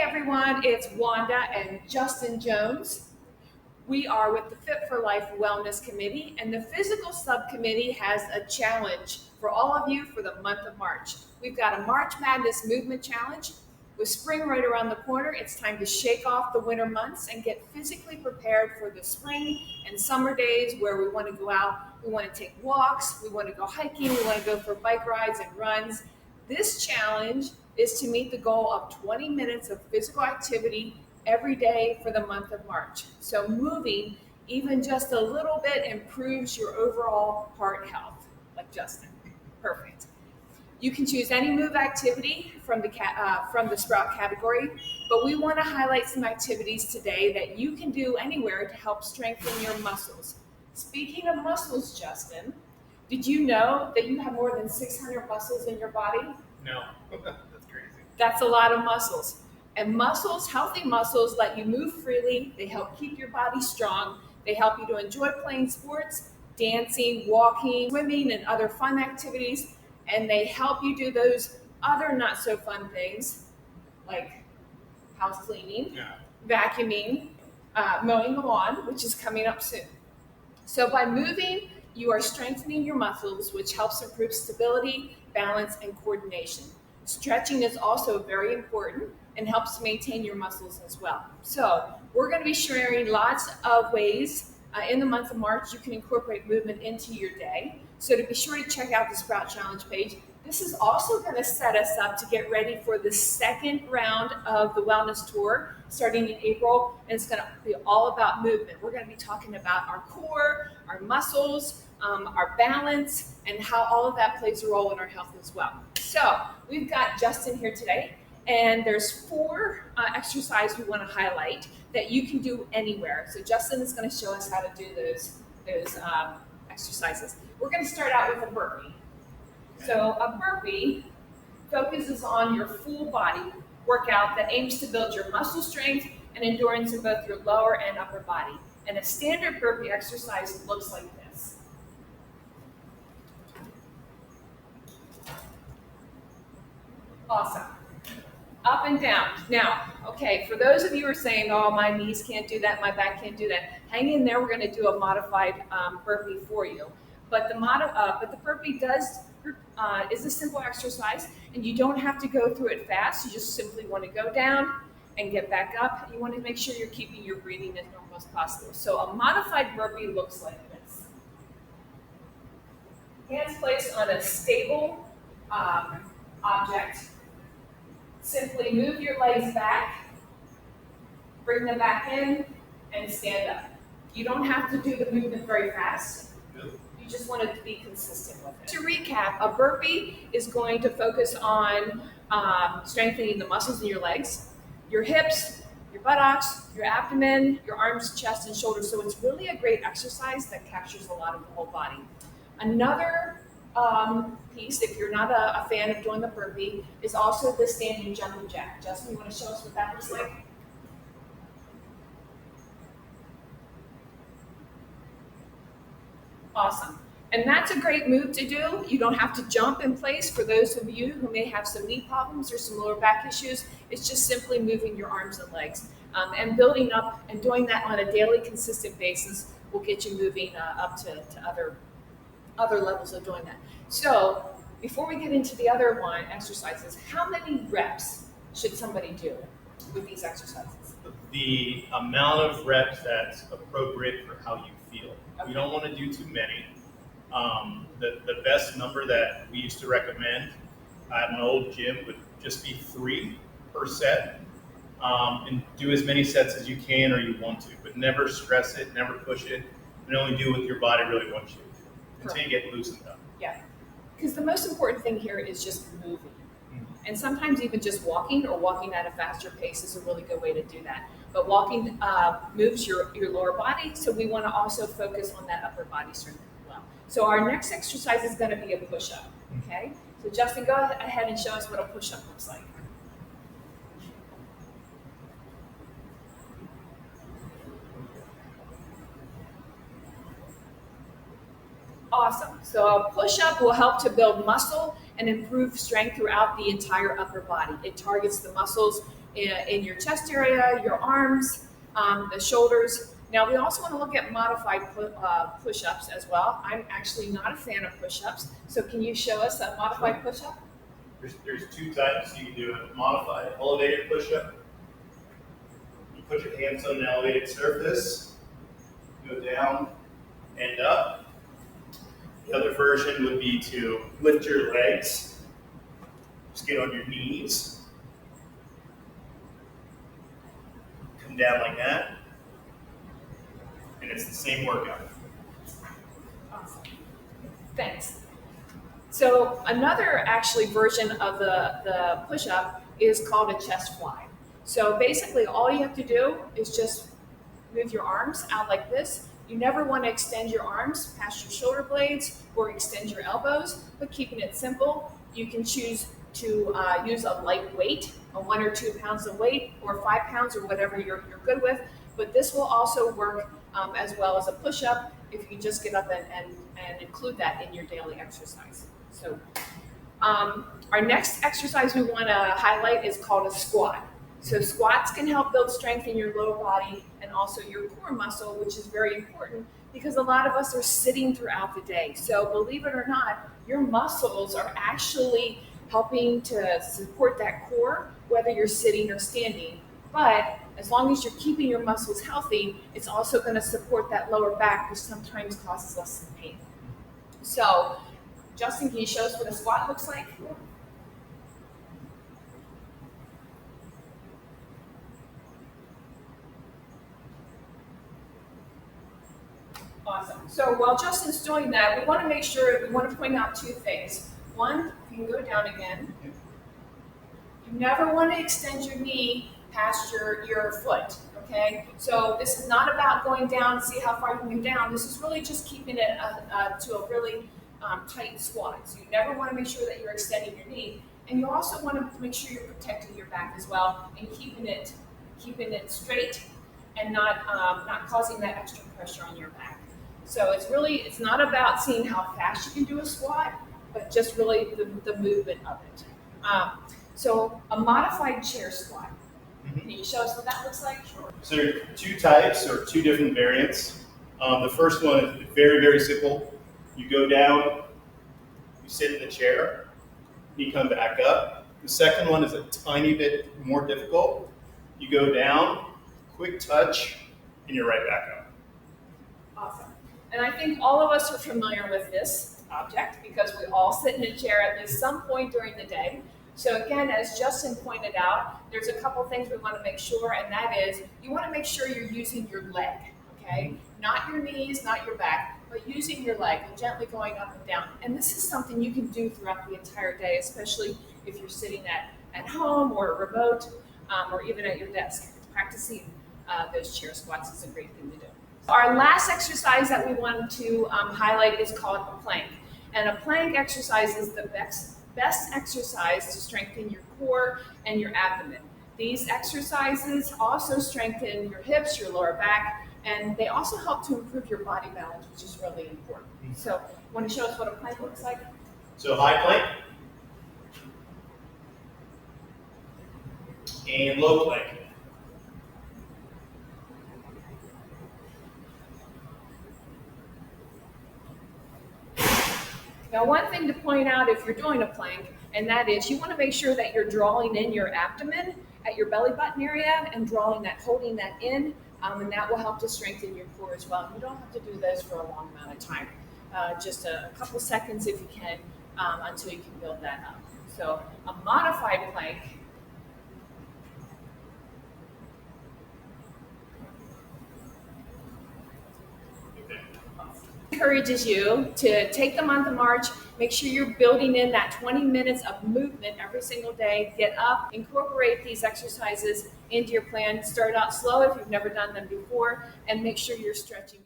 everyone, it's Wanda and Justin Jones. We are with the Fit for Life Wellness Committee, and the Physical Subcommittee has a challenge for all of you for the month of March. We've got a March Madness Movement Challenge. With spring right around the corner, it's time to shake off the winter months and get physically prepared for the spring and summer days where we want to go out, we want to take walks, we want to go hiking, we want to go for bike rides and runs. This challenge is to meet the goal of 20 minutes of physical activity every day for the month of March. So moving even just a little bit improves your overall heart health, like Justin. Perfect. You can choose any move activity from the Sprout category, but we want to highlight some activities today that you can do anywhere to help strengthen your muscles. Speaking of muscles, Justin, did you know that you have more than 600 muscles in your body? No, that's crazy. That's a lot of muscles. And muscles, healthy muscles, let you move freely. They help keep your body strong. They help you to enjoy playing sports, dancing, walking, swimming, and other fun activities. And they help you do those other not so fun things like house cleaning, vacuuming, mowing the lawn, which is coming up soon. So by moving, you are strengthening your muscles, which helps improve stability, balance, and coordination. Stretching is also very important and helps to maintain your muscles as well. So we're going to be sharing lots of ways in the month of March you can incorporate movement into your day. So to be sure to check out the Sprout Challenge page. This is also going to set us up to get ready for the second round of the wellness tour starting in April, and it's going to be all about movement. We're going to be talking about our core, our muscles, our balance, and how all of that plays a role in our health as well. So we've got Justin here today, and there's 4 exercises we want to highlight that you can do anywhere. So Justin is going to show us how to do those exercises. We're going to start out with a burpee. So a burpee focuses on your full body workout that aims to build your muscle strength and endurance in both your lower and upper body. And a standard burpee exercise looks like this. Awesome. Up and down. Now, okay, for those of you who are saying, oh, my knees can't do that, my back can't do that, hang in there. We're going to do a modified burpee for you. But the burpee is a simple exercise, and you don't have to go through it fast. You just simply want to go down and get back up. You want to make sure you're keeping your breathing as normal as possible. So a modified burpee looks like this. Hands placed on a stable object. Simply move your legs back, bring them back in, and stand up. You don't have to do the movement very fast. You just want it to be consistent with it. To recap, a burpee is going to focus on strengthening the muscles in your legs, your hips, your buttocks, your abdomen, your arms, chest, and shoulders. So it's really a great exercise that captures a lot of the whole body. Another piece, if you're not a fan of doing the burpee, is also the standing jumping jack. Justin, you want to show us what that looks like? Awesome. And that's a great move to do. You don't have to jump in place. For those of you who may have some knee problems or some lower back issues, it's just simply moving your arms and legs. And building up and doing that on a daily consistent basis will get you moving up to other levels of doing that. So before we get into the other exercises, how many reps should somebody do with these exercises? The amount of reps that's appropriate for how you feel. Okay. You don't want to do too many. The best number that we used to recommend at an old gym would just be 3 per set. And do as many sets as you can or you want to, but never stress it, never push it, and only do what your body really wants you to do until you get loosened up. Yeah, because the most important thing here is just moving. And sometimes even just walking or walking at a faster pace is a really good way to do that. But walking moves your lower body, so we want to also focus on that upper body strength as well. So our next exercise is going to be a push-up, okay? So Justin, go ahead and show us what a push-up looks like. Awesome. So a push-up will help to build muscle and improve strength throughout the entire upper body. It targets the muscles in your chest area, your arms, the shoulders. Now we also want to look at modified push-ups as well. I'm actually not a fan of push-ups, so can you show us a modified push-up? There's two types. You can do a modified elevated push-up. You put your hands on an elevated surface, go down and up. The other version would be to lift your legs, just get on your knees, come down like that, and it's the same workout. Awesome. Thanks. So another actually version of the push-up is called a chest fly. So basically all you have to do is just move your arms out like this. You never want to extend your arms past your shoulder blades or extend your elbows, but keeping it simple, you can choose to use a light weight, a 1 or 2 pounds of weight, or 5 pounds, or whatever you're good with. But this will also work as well as a push-up if you just get up and include that in your daily exercise. So our next exercise we want to highlight is called a squat. So squats can help build strength in your lower body and also your core muscle, which is very important because a lot of us are sitting throughout the day. So believe it or not, your muscles are actually helping to support that core, whether you're sitting or standing. But as long as you're keeping your muscles healthy, it's also going to support that lower back, which sometimes causes us some pain. So Justin, can you show us what a squat looks like? Awesome. So while Justin's doing that, we want to point out 2 things. One, if you can go down again, you never want to extend your knee past your foot, okay? So this is not about going down, see how far you can go down. This is really just keeping it to a really tight squat. So you never want to make sure that you're extending your knee. And you also want to make sure you're protecting your back as well and keeping it straight and not causing that extra pressure on your back. So it's not about seeing how fast you can do a squat, but just really the movement of it. So a modified chair squat. Can you show us what that looks like? Sure. So there are 2 types or 2 different variants. The first one is very, very simple. You go down, you sit in the chair, you come back up. The second one is a tiny bit more difficult. You go down, quick touch, and you're right back up. Awesome. And I think all of us are familiar with this object because we all sit in a chair at least some point during the day. So again, as Justin pointed out, there's a couple things we want to make sure, and that is you want to make sure you're using your leg, okay? Not your knees, not your back, but using your leg and gently going up and down. And this is something you can do throughout the entire day, especially if you're sitting at home or remote or even at your desk. Practicing those chair squats is a great thing to do. Our last exercise that we want to highlight is called a plank. And a plank exercise is the best exercise to strengthen your core and your abdomen. These exercises also strengthen your hips, your lower back, and they also help to improve your body balance, which is really important. So, want to show us what a plank looks like? So high plank and low plank. Now, one thing to point out if you're doing a plank, and that is you want to make sure that you're drawing in your abdomen at your belly button area and holding that in, and that will help to strengthen your core as well. You don't have to do this for a long amount of time, just a couple seconds if you can, until you can build that up. So a modified plank encourages you to take the month of March, make sure you're building in that 20 minutes of movement every single day. Get up, incorporate these exercises into your plan. Start out slow if you've never done them before, and make sure you're stretching.